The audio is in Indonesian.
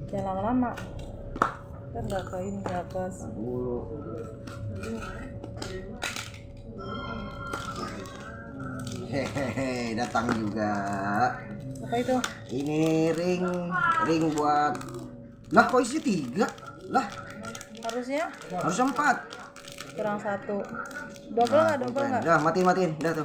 Jangan lama-lama. Kan nggak ke ini, nggak ke Dulu. Hehehe, datang juga. apa itu? Ini ring buat. Lah kok isi 3? Lah Harusnya harus 4. kurang 1. Double nggak? Double nggak? Udah matiin dah tuh.